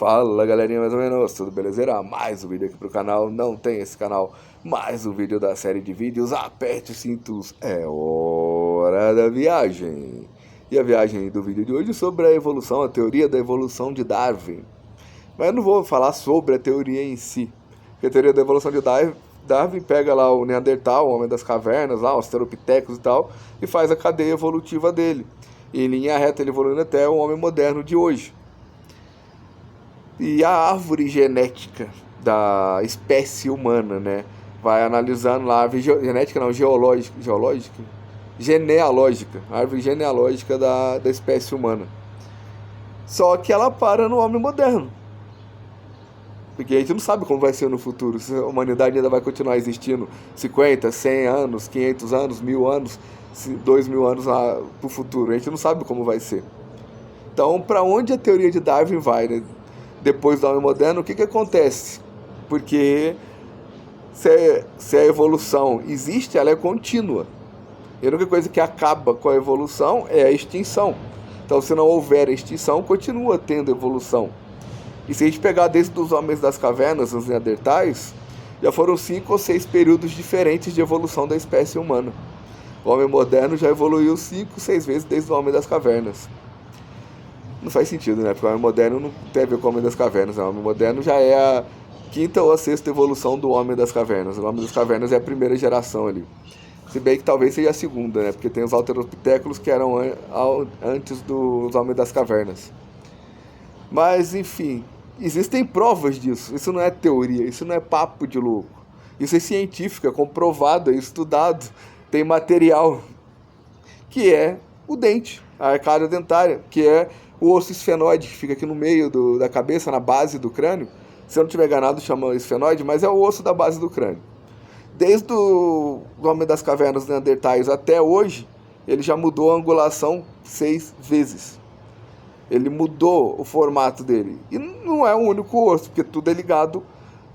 Fala galerinha, mais ou menos, tudo belezeira? Mais um vídeo aqui pro canal, não tem esse canal, mais um vídeo da série de vídeos, aperte os cintos, é hora da viagem. E a viagem do vídeo de hoje é sobre a evolução, a teoria da evolução de Darwin. Mas eu não vou falar sobre a teoria em si, porque a teoria da evolução de Darwin pega lá o Neandertal, o homem das cavernas, lá, os Australopithecus e tal, e faz a cadeia evolutiva dele. E em linha reta ele evoluindo até o homem moderno de hoje. E a árvore genética da espécie humana, né? Vai analisando lá a árvore genética, não, genealógica, a árvore genealógica da espécie humana. Só que ela para no homem moderno. Porque a gente não sabe como vai ser no futuro, se a humanidade ainda vai continuar existindo 50, 100 anos, 500 anos, 1000 anos, 2000 anos lá pro futuro. A gente não sabe como vai ser. Então, para onde a teoria de Darwin vai, né? Depois do homem moderno, o que acontece? Porque se a evolução existe, ela é contínua. E a única coisa que acaba com a evolução é a extinção. Então, se não houver extinção, continua tendo evolução. E se a gente pegar desde os homens das cavernas, os neandertais, já foram 5 ou 6 períodos diferentes de evolução da espécie humana. O homem moderno já evoluiu 5, 6 vezes desde o homem das cavernas. Não faz sentido, né? Porque o homem moderno não tem a ver com o homem das cavernas. O homem moderno já é a quinta ou a sexta evolução do homem das cavernas. O homem das cavernas é a primeira geração ali. Se bem que talvez seja a segunda, né? Porque tem os Australopithecus que eram antes dos homens das cavernas. Mas, enfim, existem provas disso. Isso não é teoria, isso não é papo de louco. Isso é científico, é comprovado, é estudado. Tem material, que é o dente, a arcária dentária, que é o osso esfenoide, que fica aqui no meio da cabeça, na base do crânio. Se eu não estiver enganado, chama esfenoide, mas é o osso da base do crânio. Desde o homem das cavernas neandertais até hoje, ele já mudou a angulação 6 vezes. Ele mudou o formato dele. E não é o único osso, porque tudo é ligado,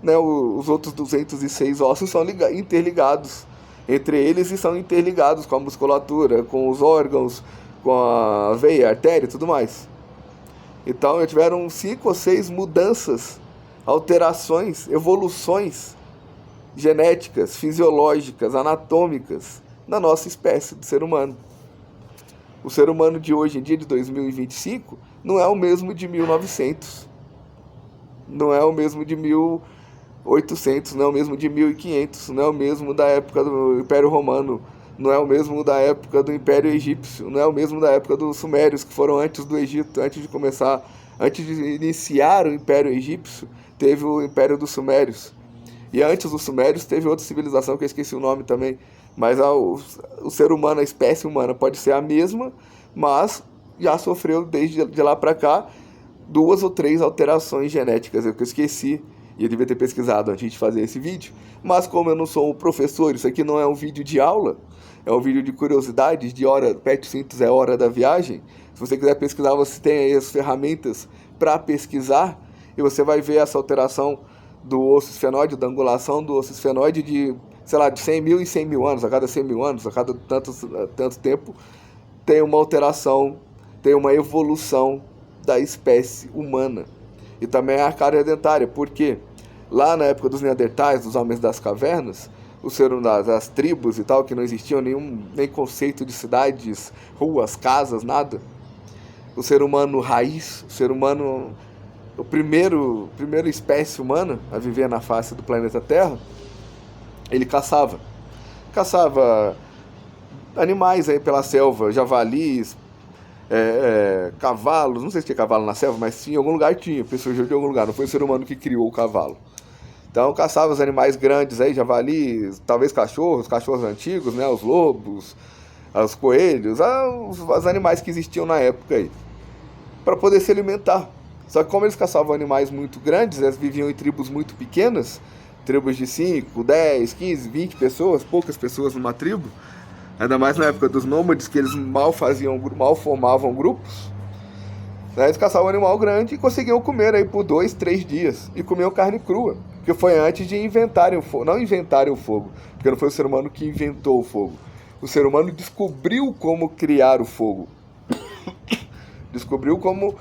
né? Os outros 206 ossos são interligados entre eles e são interligados com a musculatura, com os órgãos, com a veia, a artéria e tudo mais. Então tiveram 5 ou 6 mudanças, alterações, evoluções genéticas, fisiológicas, anatômicas na nossa espécie de ser humano. O ser humano de hoje em dia, de 2025, não é o mesmo de 1900. Não é o mesmo de 1800, não é o mesmo de 1500, não é o mesmo da época do Império Romano, não é o mesmo da época do Império Egípcio, não é o mesmo da época dos Sumérios, que foram antes do Egito, antes de iniciar o Império Egípcio, teve o Império dos Sumérios. E antes dos Sumérios teve outra civilização que eu esqueci o nome também. Mas o ser humano, a espécie humana, pode ser a mesma, mas já sofreu desde de lá para cá 2 ou 3 alterações genéticas, que eu esqueci. E eu devia ter pesquisado antes de fazer esse vídeo. Mas como eu não sou um professor, isso aqui não é um vídeo de aula, é um vídeo de curiosidades, de hora, Pet Cintos é hora da viagem. Se você quiser pesquisar, você tem aí as ferramentas para pesquisar. E você vai ver essa alteração do osso esfenoide, da angulação do osso esfenoide de, sei lá, de 100 mil em 100 mil anos. A cada 100 mil anos, a cada tanto tempo, tem uma alteração, tem uma evolução da espécie humana. E também a arcária dentária, porque lá na época dos neandertais, dos homens das cavernas, as tribos e tal, que não existiam nem conceito de cidades, ruas, casas, nada. O ser humano raiz, o ser humano, a primeira espécie humana a viver na face do planeta Terra, ele caçava animais aí pela selva, javalis, cavalos, não sei se tinha cavalo na selva, mas sim, em algum lugar tinha, surgiu de algum lugar, não foi o ser humano que criou o cavalo. Então caçava os animais grandes aí, javalis, talvez cachorros antigos, né, os lobos, os coelhos, os animais que existiam na época aí, para poder se alimentar. Só que como eles caçavam animais muito grandes, eles viviam em tribos muito pequenas, tribos de 5, 10, 15, 20 pessoas, poucas pessoas numa tribo. Ainda mais na época dos nômades, que eles mal formavam grupos. Eles caçavam um animal grande e conseguiam comer aí por 2, 3 dias. E comiam carne crua. Porque foi antes de inventarem o fogo. Não inventarem o fogo, porque não foi o ser humano que inventou o fogo. O ser humano descobriu como criar o fogo. Descobriu como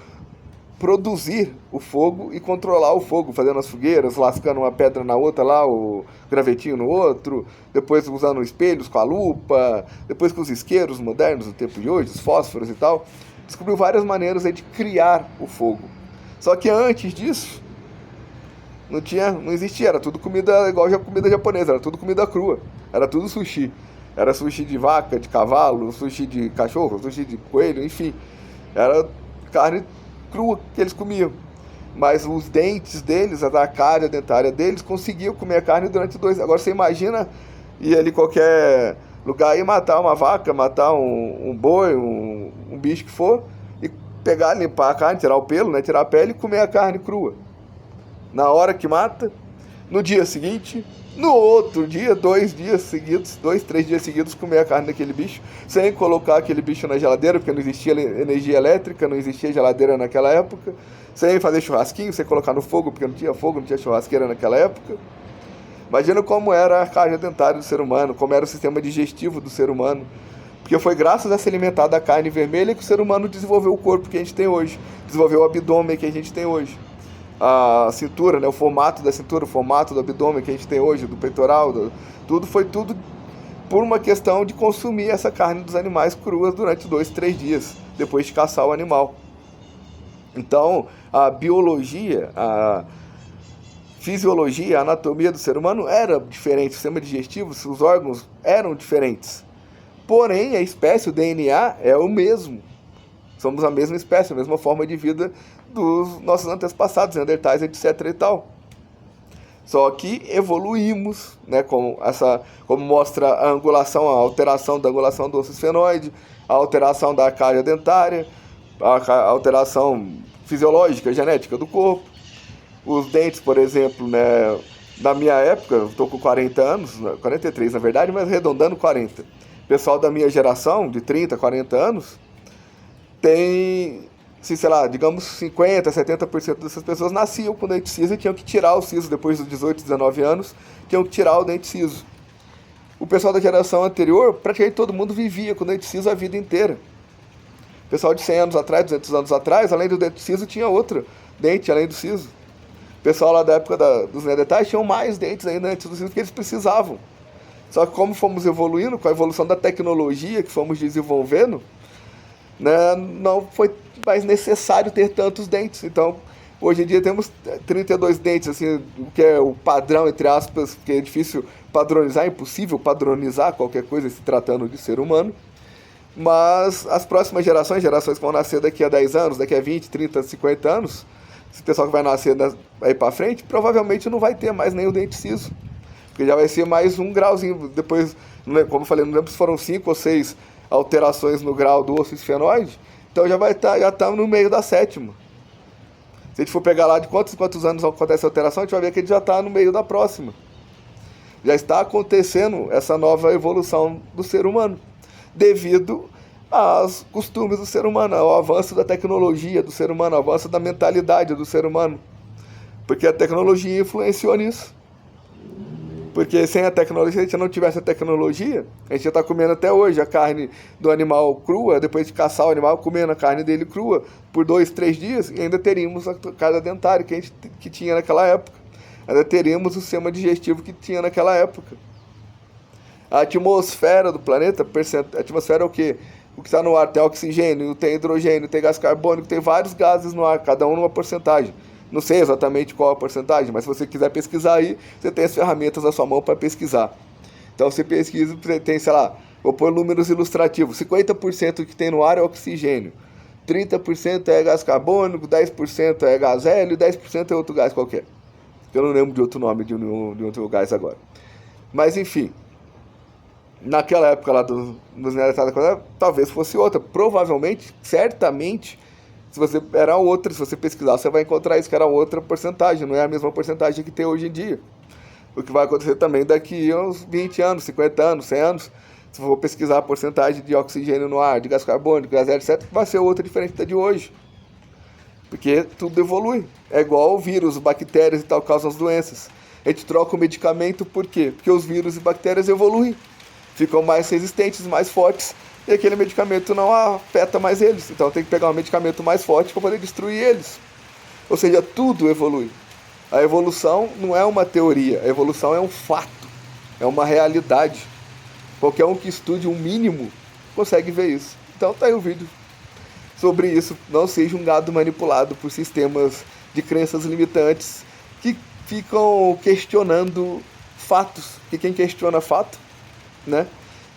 produzir o fogo e controlar o fogo, fazendo as fogueiras, lascando uma pedra na outra lá, o gravetinho no outro, depois usando espelhos com a lupa, depois com os isqueiros modernos do tempo de hoje, os fósforos e tal. Descobriu várias maneiras aí de criar o fogo. Só que antes disso, não existia, era tudo comida igual a comida japonesa, era tudo comida crua, era tudo sushi. Era sushi de vaca, de cavalo, sushi de cachorro, sushi de coelho, enfim. Era carne crua que eles comiam. Mas os dentes deles, a arcária dentária deles, conseguiam comer a carne durante 2 anos. Agora você imagina ir ali em qualquer lugar e matar uma vaca, matar um boi, um bicho que for, e pegar, limpar a carne, tirar o pelo, né, tirar a pele e comer a carne crua. Na hora que mata, no dia seguinte, no outro dia, 2 dias seguidos, 2, 3 dias seguidos, comer a carne daquele bicho, sem colocar aquele bicho na geladeira, porque não existia energia elétrica, não existia geladeira naquela época, sem fazer churrasquinho, sem colocar no fogo, porque não tinha fogo, não tinha churrasqueira naquela época. Imagina como era a arcária dentária do ser humano, como era o sistema digestivo do ser humano, porque foi graças a se alimentar da carne vermelha que o ser humano desenvolveu o corpo que a gente tem hoje, desenvolveu o abdômen que a gente tem hoje. A cintura, né, o formato da cintura, o formato do abdômen que a gente tem hoje, do peitoral, tudo foi tudo por uma questão de consumir essa carne dos animais cruas durante 2, 3 dias, depois de caçar o animal. Então, a biologia, a fisiologia, a anatomia do ser humano era diferente, o sistema digestivo, os órgãos eram diferentes. Porém, a espécie, o DNA, é o mesmo. Somos a mesma espécie, a mesma forma de vida dos nossos antepassados, neandertais, etc. e tal. Só que evoluímos, né, como mostra a angulação, a alteração da angulação do osso esfenoide, a alteração da arcária dentária, a alteração fisiológica, genética do corpo. Os dentes, por exemplo, né, na minha época, eu estou com 40 anos, 43 na verdade, mas arredondando 40. O pessoal da minha geração, de 30, 40 anos, tem, sei lá, digamos 50%, 70% dessas pessoas nasciam com dente ciso e tinham que tirar o siso depois dos 18, 19 anos, tinham que tirar o dente ciso. O pessoal da geração anterior, praticamente todo mundo vivia com dente ciso a vida inteira. O pessoal de 100 anos atrás, 200 anos atrás, além do dente ciso, tinha outro dente além do siso. O pessoal lá da época dos neandertais tinham mais dentes ainda antes do siso que eles precisavam. Só que como fomos evoluindo, com a evolução da tecnologia que fomos desenvolvendo, né, não foi mais necessário ter tantos dentes. Então, hoje em dia temos 32 dentes, assim, o que é o padrão, entre aspas, porque é difícil padronizar, é impossível padronizar qualquer coisa se tratando de ser humano. Mas as próximas gerações que vão nascer daqui a 10 anos, daqui a 20, 30, 50 anos, esse pessoal que vai nascer aí pra frente, provavelmente não vai ter mais nenhum dente ciso. Porque já vai ser mais um grauzinho. Depois, como eu falei, não lembro se foram 5 ou 6 alterações no grau do osso esfenoide, então já tá no meio da 7ª. Se a gente for pegar lá de quantos anos acontece a alteração, a gente vai ver que ele já está no meio da próxima. Já está acontecendo essa nova evolução do ser humano, devido aos costumes do ser humano, ao avanço da tecnologia do ser humano, ao avanço da mentalidade do ser humano. Porque a tecnologia influenciou nisso. Porque sem a tecnologia, se a gente não tivesse a tecnologia, a gente já está comendo até hoje a carne do animal crua, depois de caçar o animal, comendo a carne dele crua por 2, 3 dias, e ainda teríamos a arcária dentária que tinha naquela época. Ainda teríamos o sistema digestivo que tinha naquela época. A atmosfera do planeta, a atmosfera é o quê? O que está no ar tem oxigênio, tem hidrogênio, tem gás carbônico, tem vários gases no ar, cada um numa porcentagem. Não sei exatamente qual a porcentagem, mas se você quiser pesquisar aí, você tem as ferramentas na sua mão para pesquisar. Então você pesquisa, tem, sei lá, vou pôr números ilustrativos, 50% que tem no ar é oxigênio, 30% é gás carbônico, 10% é gás hélio, 10% é outro gás qualquer. Eu não lembro de outro nome de outro gás agora. Mas enfim, naquela época lá dos neandertais, talvez fosse outra, provavelmente, certamente, se você pesquisar, você vai encontrar isso, que era outra porcentagem, não é a mesma porcentagem que tem hoje em dia. O que vai acontecer também daqui a uns 20 anos, 50 anos, 100 anos, se for pesquisar a porcentagem de oxigênio no ar, de gás carbônico, gás hélio, etc., vai ser outra diferente da de hoje. Porque tudo evolui. É igual o vírus, bactérias e tal causam as doenças. A gente troca o medicamento por quê? Porque os vírus e bactérias evoluem, ficam mais resistentes, mais fortes, e aquele medicamento não afeta mais eles. Então tem que pegar um medicamento mais forte para poder destruir eles. Ou seja, tudo evolui. A evolução não é uma teoria, a evolução é um fato, é uma realidade. Qualquer um que estude um mínimo consegue ver isso. Então tá aí o vídeo sobre isso. Não seja um gado manipulado por sistemas de crenças limitantes que ficam questionando fatos. E quem questiona fato, né?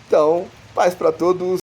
Então, paz para todos.